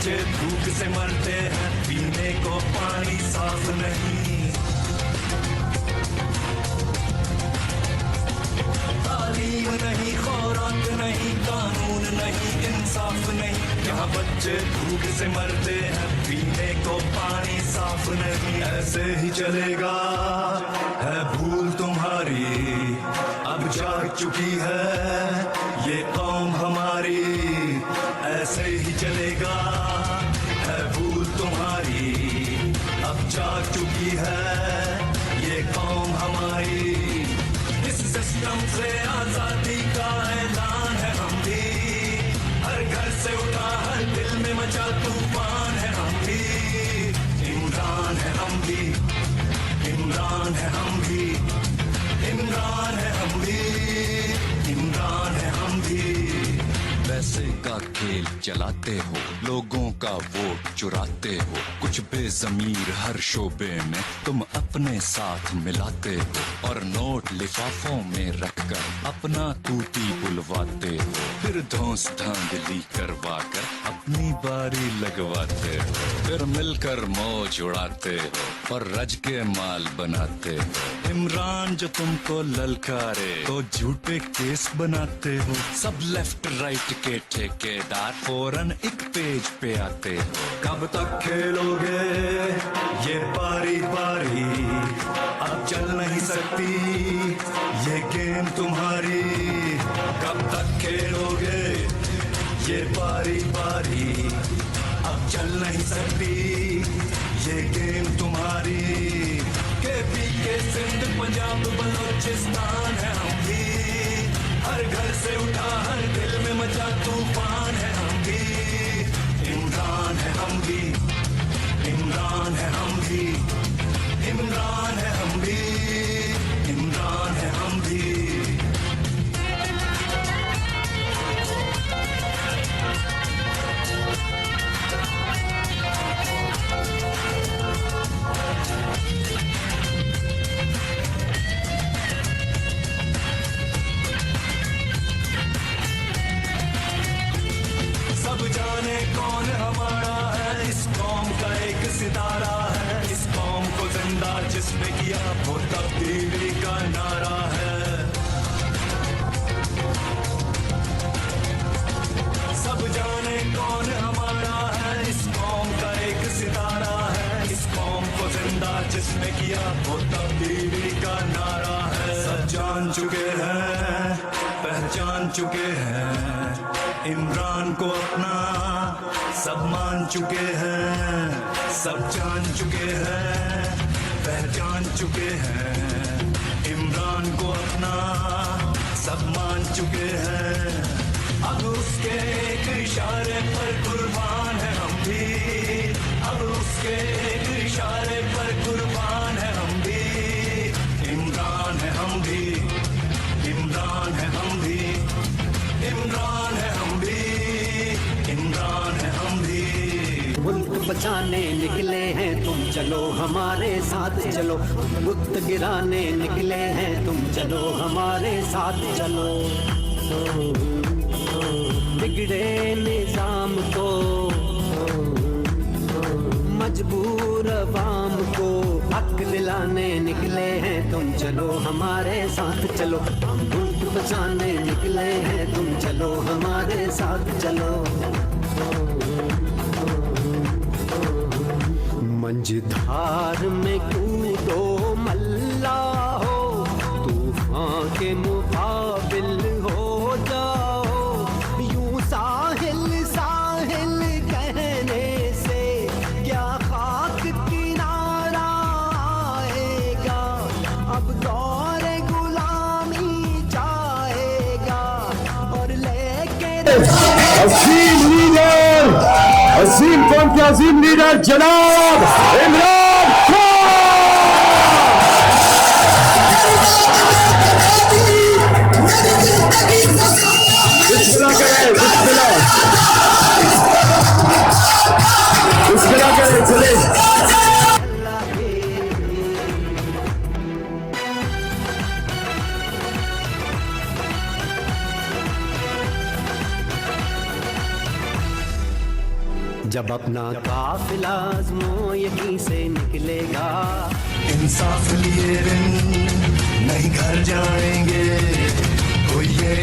बच्चे भूख से मरते हैं, पीने को पानी साफ नहीं, तालीम नहीं, खुराक नहीं, कानून नहीं, इंसाफ नहीं, यहाँ बच्चे भूख से मरते हैं, पीने को पानी साफ नहीं। ऐसे ही चलेगा है भूल तुम्हारी, अब जाग चुकी है ये कौम हमारी, ऐसे ही चलेगा है भूल तुम्हारी, अब जाग चुकी है ये कौम हमारी। इस सिस्टम से आजादी का ऐलान है हम भी, हर घर से उठा हर दिल में मचा तूफान है हम भी, इमरान है हम भी, इमरान है हम भी, इमरान है हम भी, इमरान है हम भी। पैसे का खेल चलाते हो, लोगों का वोट चुराते हो, कुछ बेज़मीर हर शोबे में तुम अपने साथ मिलाते हो, और नोट लिफाफों में रखकर अपना तूती बुलवाते हो, फिर धौंस धांधली करवा कर अपनी बारी लगवाते हो, फिर मिलकर मौज उड़ाते हो और रज के माल बनाते हो। इमरान जो तुमको ललकारे तो झूठे केस बनाते हो, सब लेफ्ट राइट के ठेकेदार फौरन एक पेज पे आते हो। कब तक खेलोगे ये पारी पारी, अब चल नहीं सकती ये गेम तुम्हारी, कब तक खेलोगे ये पारी पारी, अब चल नहीं सकती ये गेम तुम्हारी। केपी के सिंध पंजाब बलोचिस्तान है हम भी, हर घर से उठा हर दिल में मचा तूफान है हम भी, इमरान है हम भी, इमरान है हम भी, इमरान है हम भी, इमरान है हम भी। सब जाने कौन हमारा है, इस कौम का एक सितारा है, इस कौम को जिंदा जिसने किया वो तब्दीली का नारा है। सब जाने कौन हमारा है, इस कौम का एक सितारा है, इस कौम को जिंदा जिसने किया वो तब्दीली का नारा है। सब जान चुके हैं, पहचान चुके हैं इमरान को अपना, सब मान चुके हैं, सब जान चुके हैं, पहचान चुके हैं इमरान को अपना, सब मान चुके हैं। अब उसके एक इशारे पर कुर्बान है हम भी, अब उसके एक इशारे पर कुर्बान है हम भी, इमरान है हम भी, इमरान है हम भी, इमरान है हम भी, इमरान है हम भी। मुल्क बचाने निकले हैं तुम चलो हमारे साथ चलो, मुल्क गिराने निकले हैं तुम चलो हमारे साथ चलो। बिगड़े निजाम को मजबूर अवाम को हक दिलाने निकले हैं तुम चलो हमारे साथ चलो, हम मुल्क बचाने निकले हैं तुम चलो हमारे साथ चलो। मंझधार में कूदो मल्ला हो, तूफान के मुकाबिल हो जाओ, यूं साहिल साहिल कहने से क्या खाक किनारा आएगा, अब दौर गुलामी जाएगा और लेके अजीम लीडर, अजीम कौम के अजीम लीडर जनाब इमरान खान। बिस्मिल्लाह करें, बिस्मिल्लाह, बिस्मिल्लाह करें, चले। जब अपना काफिला आज़मो यहीं से निकलेगा। इंसाफ लिए दिन नहीं घर जाएंगे, कोई ये